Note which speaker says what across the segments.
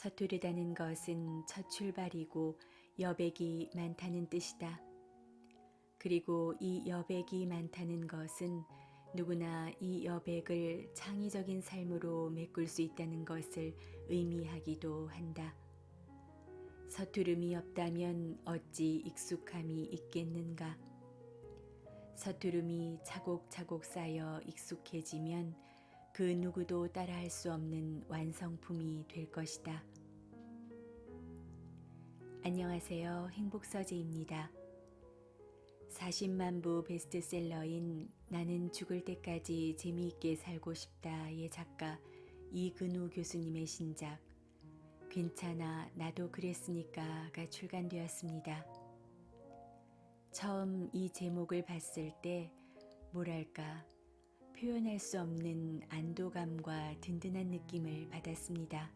Speaker 1: 서투르다는 것은 첫 출발이고 여백이 많다는 뜻이다. 그리고 이 여백이 많다는 것은 누구나 이 여백을 창의적인 삶으로 메꿀 수 있다는 것을 의미하기도 한다. 서투름이 없다면 어찌 익숙함이 있겠는가? 서투름이 차곡차곡 쌓여 익숙해지면 그 누구도 따라할 수 없는 완성품이 될 것이다. 안녕하세요. 행복서재입니다. 40만 부 베스트셀러인 나는 죽을 때까지 재미있게 살고 싶다의 작가 이근우 교수님의 신작 괜찮아 나도 그랬으니까가 출간되었습니다. 처음 이 제목을 봤을 때 뭐랄까 표현할 수 없는 안도감과 든든한 느낌을 받았습니다.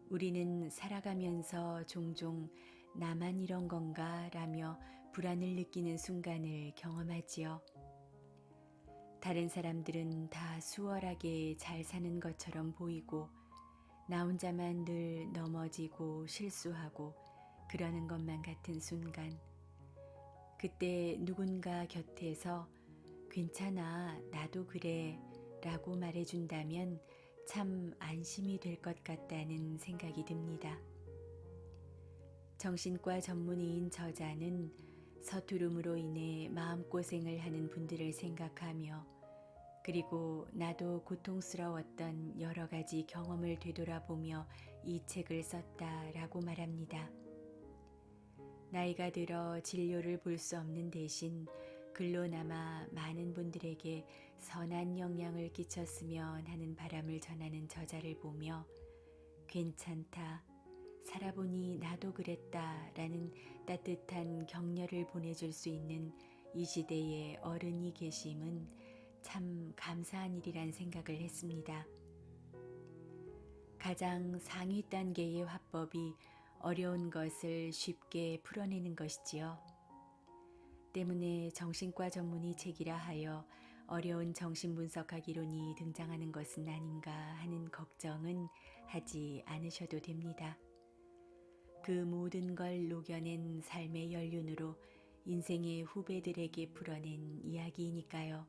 Speaker 1: 우리는 살아가면서 종종 나만 이런 건가 라며 불안을 느끼는 순간을 경험하지요. 다른 사람들은 다 수월하게 잘 사는 것처럼 보이고 나 혼자만 늘 넘어지고 실수하고 그러는 것만 같은 순간, 그때 누군가 곁에서 괜찮아 나도 그래 라고 말해준다면 참 안심이 될 것 같다는 생각이 듭니다. 정신과 전문의인 저자는 서투름으로 인해 마음고생을 하는 분들을 생각하며 그리고 나도 고통스러웠던 여러 가지 경험을 되돌아보며 이 책을 썼다라고 말합니다. 나이가 들어 진료를 볼 수 없는 대신 글로 남아 많은 분들에게 선한 영향을 끼쳤으면 하는 바람을 전하는 저자를 보며 괜찮다, 살아보니 나도 그랬다 라는 따뜻한 격려를 보내줄 수 있는 이 시대의 어른이 계심은 참 감사한 일이란 생각을 했습니다. 가장 상위 단계의 화법이 어려운 것을 쉽게 풀어내는 것이지요. 때문에 정신과 전문의 책이라 하여 어려운 정신분석학 이론이 등장하는 것은 아닌가 하는 걱정은 하지 않으셔도 됩니다. 그 모든 걸 녹여낸 삶의 연륜으로 인생의 후배들에게 풀어낸 이야기이니까요.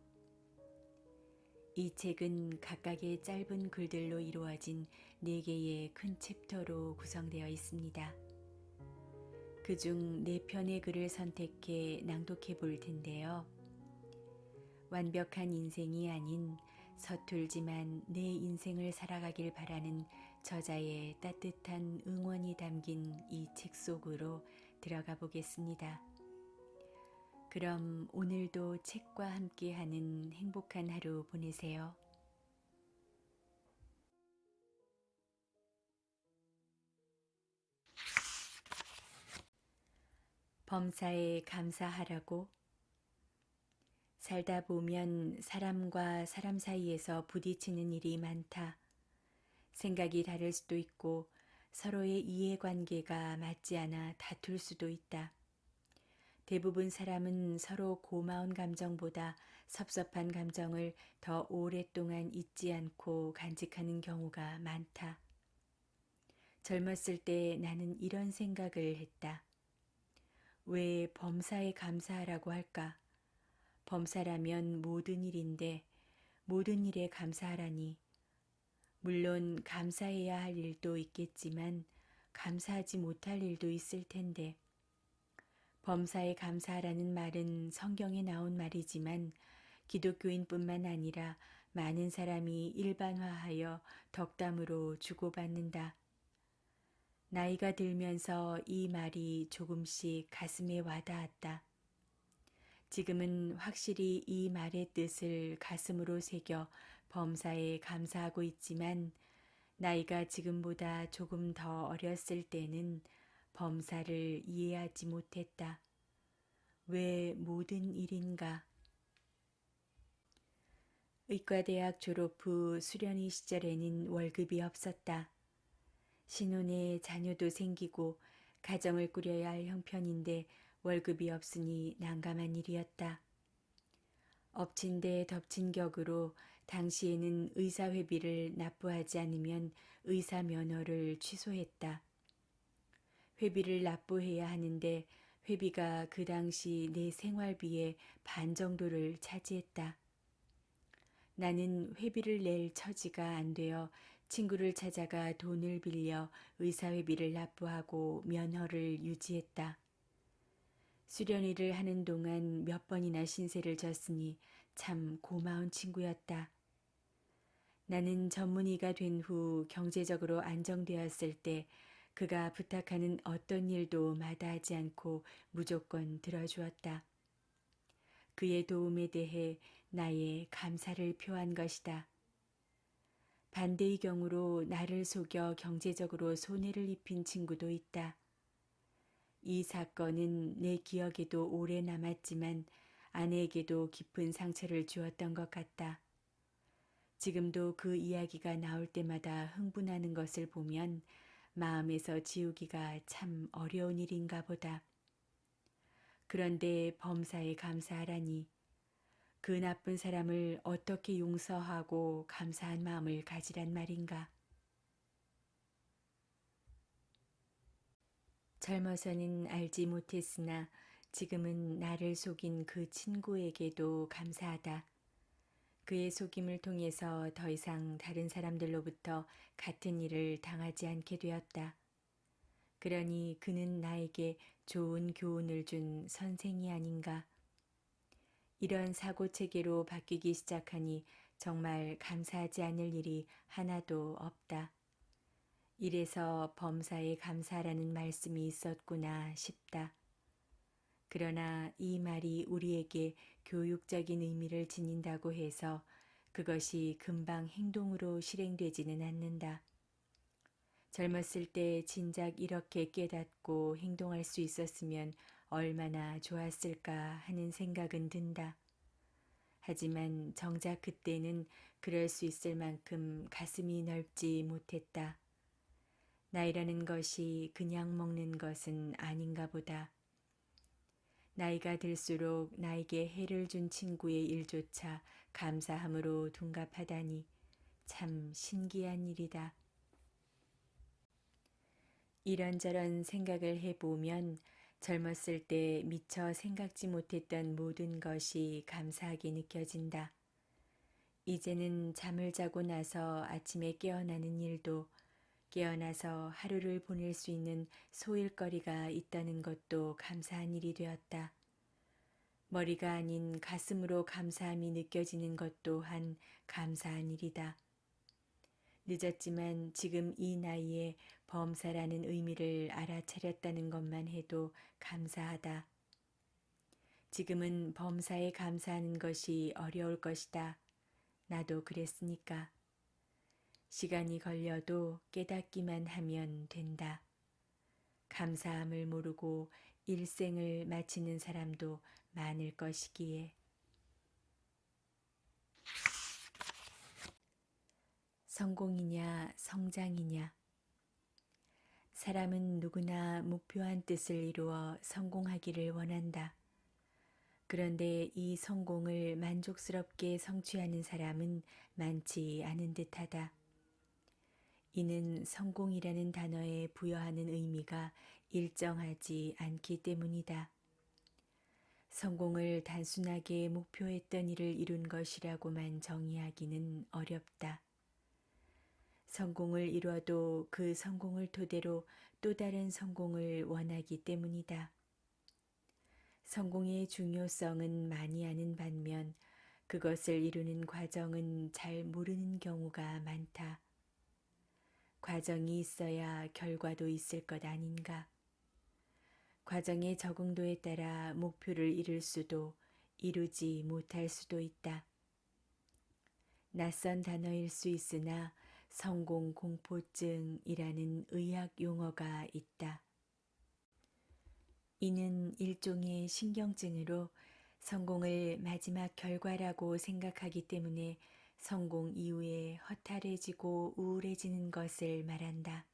Speaker 1: 이 책은 각각의 짧은 글들로 이루어진 4개의 큰 챕터로 구성되어 있습니다. 그중 4편의 글을 선택해 낭독해 볼 텐데요. 완벽한 인생이 아닌 서툴지만 내 인생을 살아가길 바라는 저자의 따뜻한 응원이 담긴 이 책 속으로 들어가 보겠습니다. 그럼 오늘도 책과 함께하는 행복한 하루 보내세요. 범사에 감사하라고. 살다 보면 사람과 사람 사이에서 부딪히는 일이 많다. 생각이 다를 수도 있고 서로의 이해관계가 맞지 않아 다툴 수도 있다. 대부분 사람은 서로 고마운 감정보다 섭섭한 감정을 더 오랫동안 잊지 않고 간직하는 경우가 많다. 젊었을 때 나는 이런 생각을 했다. 왜 범사에 감사하라고 할까? 범사라면 모든 일인데 모든 일에 감사하라니. 물론 감사해야 할 일도 있겠지만 감사하지 못할 일도 있을 텐데. 범사에 감사하라는 말은 성경에 나온 말이지만 기독교인뿐만 아니라 많은 사람이 일반화하여 덕담으로 주고받는다. 나이가 들면서 이 말이 조금씩 가슴에 와닿았다. 지금은 확실히 이 말의 뜻을 가슴으로 새겨 범사에 감사하고 있지만 나이가 지금보다 조금 더 어렸을 때는 범사를 이해하지 못했다. 왜 모든 일인가? 의과대학 졸업 후 수련의 시절에는 월급이 없었다. 신혼에 자녀도 생기고 가정을 꾸려야 할 형편인데 월급이 없으니 난감한 일이었다. 엎친 데 덮친 격으로 당시에는 의사회비를 납부하지 않으면 의사 면허를 취소했다. 회비를 납부해야 하는데 회비가 그 당시 내 생활비의 반 정도를 차지했다. 나는 회비를 낼 처지가 안 되어 친구를 찾아가 돈을 빌려 의사회비를 납부하고 면허를 유지했다. 수련회를 하는 동안 몇 번이나 신세를 졌으니 참 고마운 친구였다. 나는 전문의가 된 후 경제적으로 안정되었을 때 그가 부탁하는 어떤 일도 마다하지 않고 무조건 들어주었다. 그의 도움에 대해 나의 감사를 표한 것이다. 반대의 경우로 나를 속여 경제적으로 손해를 입힌 친구도 있다. 이 사건은 내 기억에도 오래 남았지만 아내에게도 깊은 상처를 주었던 것 같다. 지금도 그 이야기가 나올 때마다 흥분하는 것을 보면 마음에서 지우기가 참 어려운 일인가 보다. 그런데 범사에 감사하라니 그 나쁜 사람을 어떻게 용서하고 감사한 마음을 가지란 말인가. 젊어서는 알지 못했으나 지금은 나를 속인 그 친구에게도 감사하다. 그의 속임을 통해서 더 이상 다른 사람들로부터 같은 일을 당하지 않게 되었다. 그러니 그는 나에게 좋은 교훈을 준 선생이 아닌가. 이런 사고체계로 바뀌기 시작하니 정말 감사하지 않을 일이 하나도 없다. 이래서 범사에 감사라는 말씀이 있었구나 싶다. 그러나 이 말이 우리에게 교육적인 의미를 지닌다고 해서 그것이 금방 행동으로 실행되지는 않는다. 젊었을 때 진작 이렇게 깨닫고 행동할 수 있었으면 얼마나 좋았을까 하는 생각은 든다. 하지만 정작 그때는 그럴 수 있을 만큼 가슴이 넓지 못했다. 나이라는 것이 그냥 먹는 것은 아닌가 보다. 나이가 들수록 나에게 해를 준 친구의 일조차 감사함으로 둔갑하다니 참 신기한 일이다. 이런저런 생각을 해보면 젊었을 때 미처 생각지 못했던 모든 것이 감사하게 느껴진다. 이제는 잠을 자고 나서 아침에 깨어나는 일도 깨어나서 하루를 보낼 수 있는 소일거리가 있다는 것도 감사한 일이 되었다. 머리가 아닌 가슴으로 감사함이 느껴지는 것 또한 감사한 일이다. 늦었지만 지금 이 나이에 범사라는 의미를 알아차렸다는 것만 해도 감사하다. 지금은 범사에 감사하는 것이 어려울 것이다. 나도 그랬으니까. 시간이 걸려도 깨닫기만 하면 된다. 감사함을 모르고 일생을 마치는 사람도 많을 것이기에. 성공이냐 성장이냐. 사람은 누구나 목표한 뜻을 이루어 성공하기를 원한다. 그런데 이 성공을 만족스럽게 성취하는 사람은 많지 않은 듯하다. 이는 성공이라는 단어에 부여하는 의미가 일정하지 않기 때문이다. 성공을 단순하게 목표했던 일을 이룬 것이라고만 정의하기는 어렵다. 성공을 이뤄도 그 성공을 토대로 또 다른 성공을 원하기 때문이다. 성공의 중요성은 많이 아는 반면 그것을 이루는 과정은 잘 모르는 경우가 많다. 과정이 있어야 결과도 있을 것 아닌가. 과정의 적응도에 따라 목표를 이룰 수도 이루지 못할 수도 있다. 낯선 단어일 수 있으나 성공 공포증이라는 의학 용어가 있다. 이는 일종의 신경증으로 성공을 마지막 결과라고 생각하기 때문에 성공 이후에 허탈해지고 우울해지는 것을 말한다.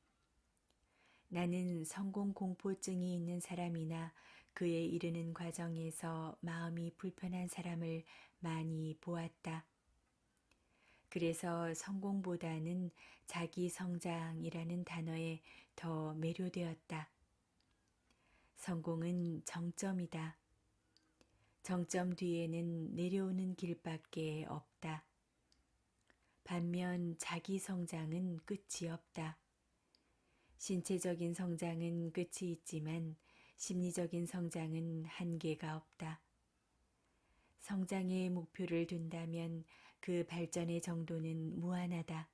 Speaker 1: 나는 성공 공포증이 있는 사람이나 그에 이르는 과정에서 마음이 불편한 사람을 많이 보았다. 그래서 성공보다는 자기 성장이라는 단어에 더 매료되었다. 성공은 정점이다. 정점 뒤에는 내려오는 길밖에 없다. 반면 자기 성장은 끝이 없다. 신체적인 성장은 끝이 있지만 심리적인 성장은 한계가 없다. 성장의 목표를 둔다면 그 발전의 정도는 무한하다.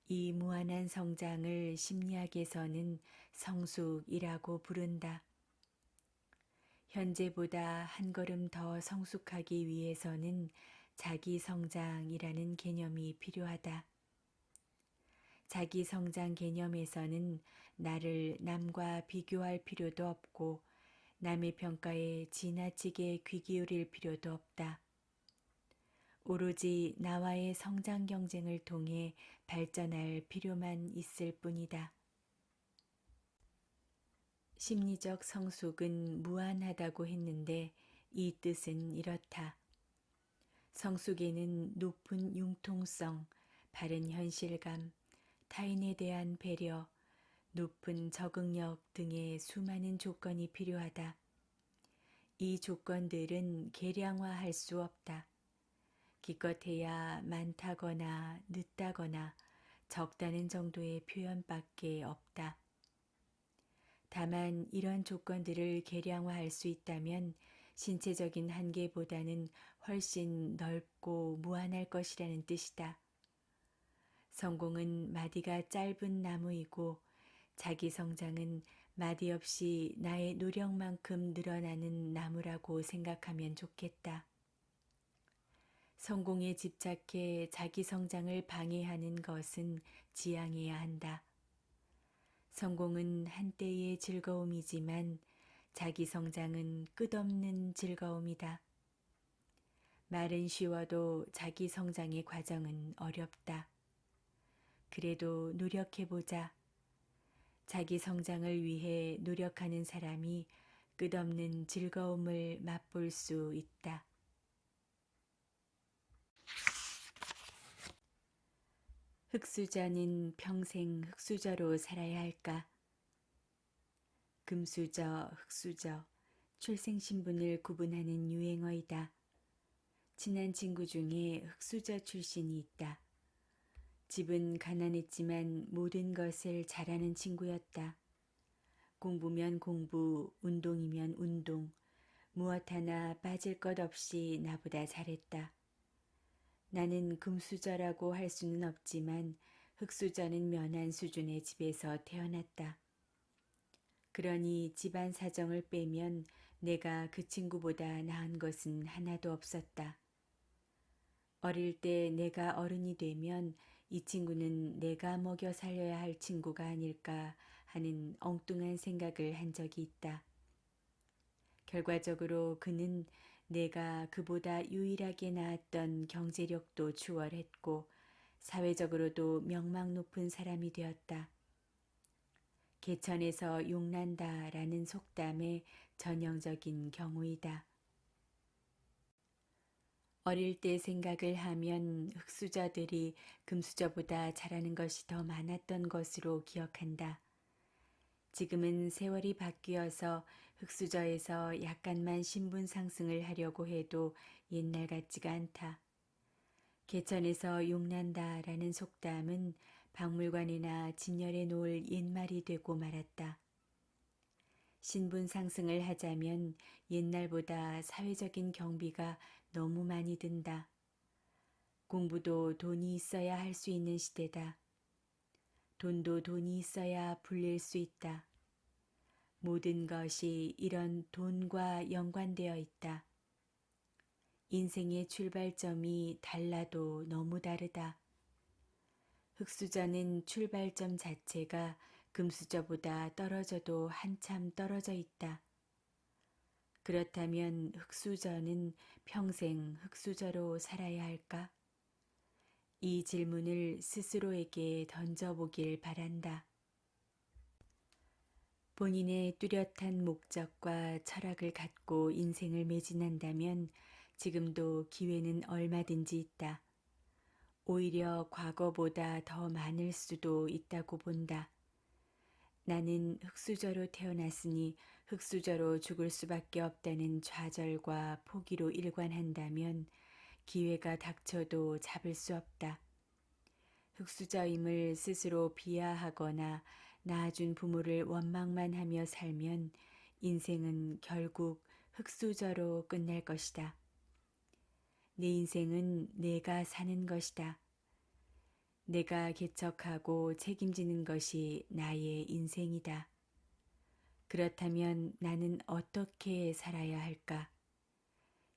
Speaker 1: 이 무한한 성장을 심리학에서는 성숙이라고 부른다. 현재보다 한 걸음 더 성숙하기 위해서는 자기 성장이라는 개념이 필요하다. 자기 성장 개념에서는 나를 남과 비교할 필요도 없고 남의 평가에 지나치게 귀 기울일 필요도 없다. 오로지 나와의 성장 경쟁을 통해 발전할 필요만 있을 뿐이다. 심리적 성숙은 무한하다고 했는데 이 뜻은 이렇다. 성숙에는 높은 융통성, 바른 현실감, 타인에 대한 배려, 높은 적응력 등의 수많은 조건이 필요하다. 이 조건들은 계량화할 수 없다. 기껏해야 많다거나 늦다거나 적다는 정도의 표현밖에 없다. 다만 이런 조건들을 계량화할 수 있다면 신체적인 한계보다는 훨씬 넓고 무한할 것이라는 뜻이다. 성공은 마디가 짧은 나무이고 자기 성장은 마디 없이 나의 노력만큼 늘어나는 나무라고 생각하면 좋겠다. 성공에 집착해 자기 성장을 방해하는 것은 지양해야 한다. 성공은 한때의 즐거움이지만 자기 성장은 끝없는 즐거움이다. 말은 쉬워도 자기 성장의 과정은 어렵다. 그래도 노력해보자. 자기 성장을 위해 노력하는 사람이 끝없는 즐거움을 맛볼 수 있다. 흙수저는 평생 흙수저로 살아야 할까? 금수저, 흙수저, 출생신분을 구분하는 유행어이다. 친한 친구 중에 흙수저 출신이 있다. 집은 가난했지만 모든 것을 잘하는 친구였다. 공부면 공부, 운동이면 운동, 무엇 하나 빠질 것 없이 나보다 잘했다. 나는 금수저라고 할 수는 없지만 흙수저는 면한 수준의 집에서 태어났다. 그러니 집안 사정을 빼면 내가 그 친구보다 나은 것은 하나도 없었다. 어릴 때 내가 어른이 되면 이 친구는 내가 먹여 살려야 할 친구가 아닐까 하는 엉뚱한 생각을 한 적이 있다. 결과적으로 그는 내가 그보다 유일하게 나았던 경제력도 추월했고 사회적으로도 명망 높은 사람이 되었다. 개천에서 용난다라는 속담의 전형적인 경우이다. 어릴 때 생각을 하면 흙수저들이 금수저보다 잘하는 것이 더 많았던 것으로 기억한다. 지금은 세월이 바뀌어서 흙수저에서 약간만 신분 상승을 하려고 해도 옛날 같지가 않다. 개천에서 용난다라는 속담은 박물관이나 진열에 놓을 옛말이 되고 말았다. 신분 상승을 하자면 옛날보다 사회적인 경비가 너무 많이 든다. 공부도 돈이 있어야 할 수 있는 시대다. 돈도 돈이 있어야 불릴 수 있다. 모든 것이 이런 돈과 연관되어 있다. 인생의 출발점이 달라도 너무 다르다. 흙수저는 출발점 자체가 금수저보다 떨어져도 한참 떨어져 있다. 그렇다면 흙수저는 평생 흙수저로 살아야 할까? 이 질문을 스스로에게 던져보길 바란다. 본인의 뚜렷한 목적과 철학을 갖고 인생을 매진한다면 지금도 기회는 얼마든지 있다. 오히려 과거보다 더 많을 수도 있다고 본다. 나는 흙수저로 태어났으니 흙수저로 죽을 수밖에 없다는 좌절과 포기로 일관한다면 기회가 닥쳐도 잡을 수 없다. 흙수저임을 스스로 비하하거나 낳아준 부모를 원망만 하며 살면 인생은 결국 흙수저로 끝날 것이다. 내 인생은 내가 사는 것이다. 내가 개척하고 책임지는 것이 나의 인생이다. 그렇다면 나는 어떻게 살아야 할까?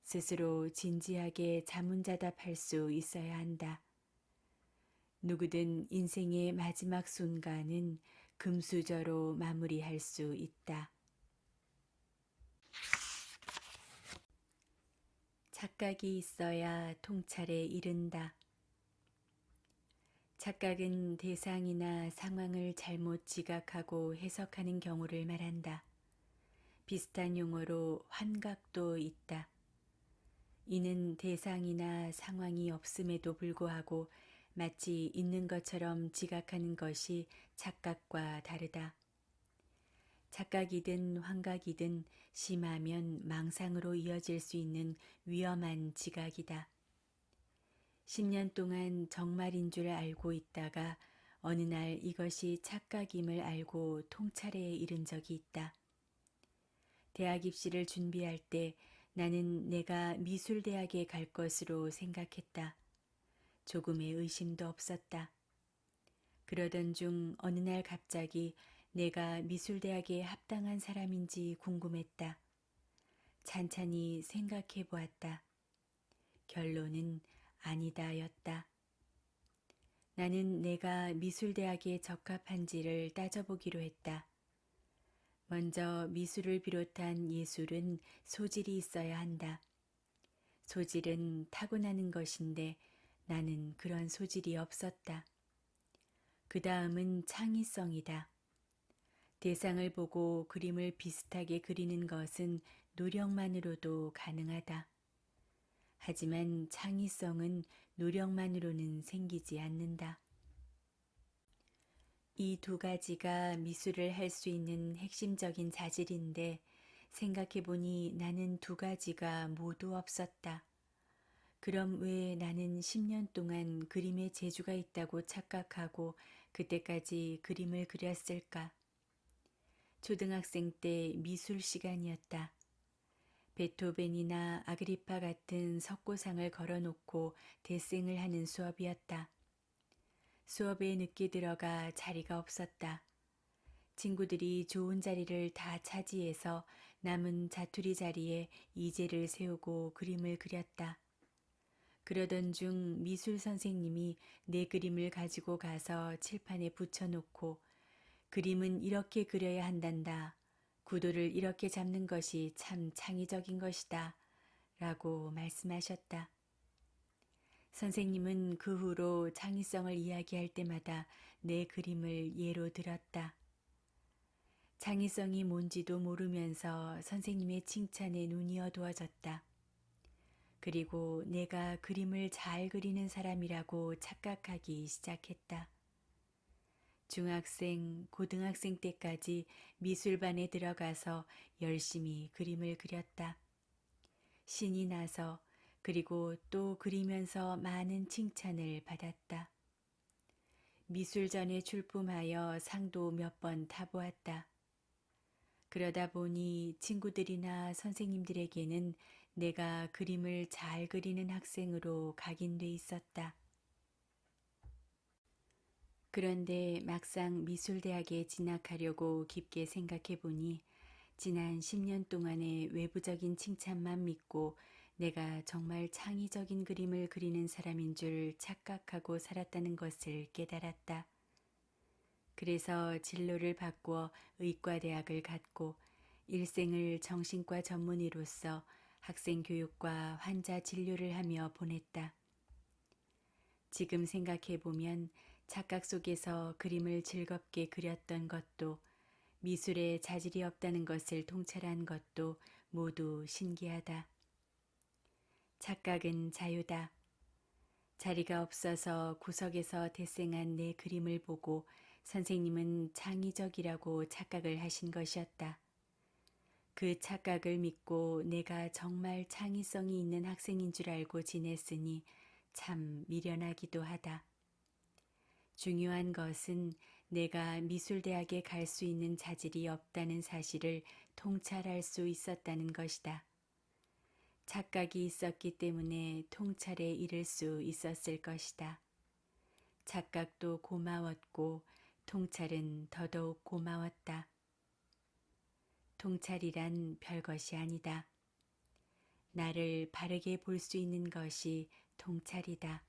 Speaker 1: 스스로 진지하게 자문자답할 수 있어야 한다. 누구든 인생의 마지막 순간은 금수저로 마무리할 수 있다. 착각이 있어야 통찰에 이른다. 착각은 대상이나 상황을 잘못 지각하고 해석하는 경우를 말한다. 비슷한 용어로 환각도 있다. 이는 대상이나 상황이 없음에도 불구하고 마치 있는 것처럼 지각하는 것이 착각과 다르다. 착각이든 환각이든 심하면 망상으로 이어질 수 있는 위험한 지각이다. 10년 동안 정말인 줄 알고 있다가 어느 날 이것이 착각임을 알고 통찰에 이른 적이 있다. 대학 입시를 준비할 때 나는 내가 미술대학에 갈 것으로 생각했다. 조금의 의심도 없었다. 그러던 중 어느 날 갑자기 내가 미술대학에 합당한 사람인지 궁금했다. 찬찬히 생각해 보았다. 결론은 아니다였다. 나는 내가 미술대학에 적합한지를 따져보기로 했다. 먼저 미술을 비롯한 예술은 소질이 있어야 한다. 소질은 타고나는 것인데 나는 그런 소질이 없었다. 그 다음은 창의성이다. 대상을 보고 그림을 비슷하게 그리는 것은 노력만으로도 가능하다. 하지만 창의성은 노력만으로는 생기지 않는다. 이 두 가지가 미술을 할 수 있는 핵심적인 자질인데 생각해보니 나는 두 가지가 모두 없었다. 그럼 왜 나는 10년 동안 그림에 재주가 있다고 착각하고 그때까지 그림을 그렸을까? 초등학생 때 미술 시간이었다. 베토벤이나 아그리파 같은 석고상을 걸어놓고 대생을 하는 수업이었다. 수업에 늦게 들어가 자리가 없었다. 친구들이 좋은 자리를 다 차지해서 남은 자투리 자리에 이제를 세우고 그림을 그렸다. 그러던 중 미술 선생님이 내 그림을 가지고 가서 칠판에 붙여놓고 그림은 이렇게 그려야 한단다. 구도를 이렇게 잡는 것이 참 창의적인 것이다. 라고 말씀하셨다. 선생님은 그 후로 창의성을 이야기할 때마다 내 그림을 예로 들었다. 창의성이 뭔지도 모르면서 선생님의 칭찬에 눈이 어두워졌다. 그리고 내가 그림을 잘 그리는 사람이라고 착각하기 시작했다. 중학생, 고등학생 때까지 미술반에 들어가서 열심히 그림을 그렸다. 신이 나서 그리고 또 그리면서 많은 칭찬을 받았다. 미술전에 출품하여 상도 몇 번 타보았다. 그러다 보니 친구들이나 선생님들에게는 내가 그림을 잘 그리는 학생으로 각인돼 있었다. 그런데 막상 미술대학에 진학하려고 깊게 생각해 보니 지난 10년 동안의 외부적인 칭찬만 믿고 내가 정말 창의적인 그림을 그리는 사람인 줄 착각하고 살았다는 것을 깨달았다. 그래서 진로를 바꾸어 의과대학을 갔고 일생을 정신과 전문의로서 학생 교육과 환자 진료를 하며 보냈다. 지금 생각해 보면 착각 속에서 그림을 즐겁게 그렸던 것도 미술에 자질이 없다는 것을 통찰한 것도 모두 신기하다. 착각은 자유다. 자리가 없어서 구석에서 대생한 내 그림을 보고 선생님은 창의적이라고 착각을 하신 것이었다. 그 착각을 믿고 내가 정말 창의성이 있는 학생인 줄 알고 지냈으니 참 미련하기도 하다. 중요한 것은 내가 미술대학에 갈 수 있는 자질이 없다는 사실을 통찰할 수 있었다는 것이다. 착각이 있었기 때문에 통찰에 이를 수 있었을 것이다. 착각도 고마웠고 통찰은 더더욱 고마웠다. 통찰이란 별것이 아니다. 나를 바르게 볼 수 있는 것이 통찰이다.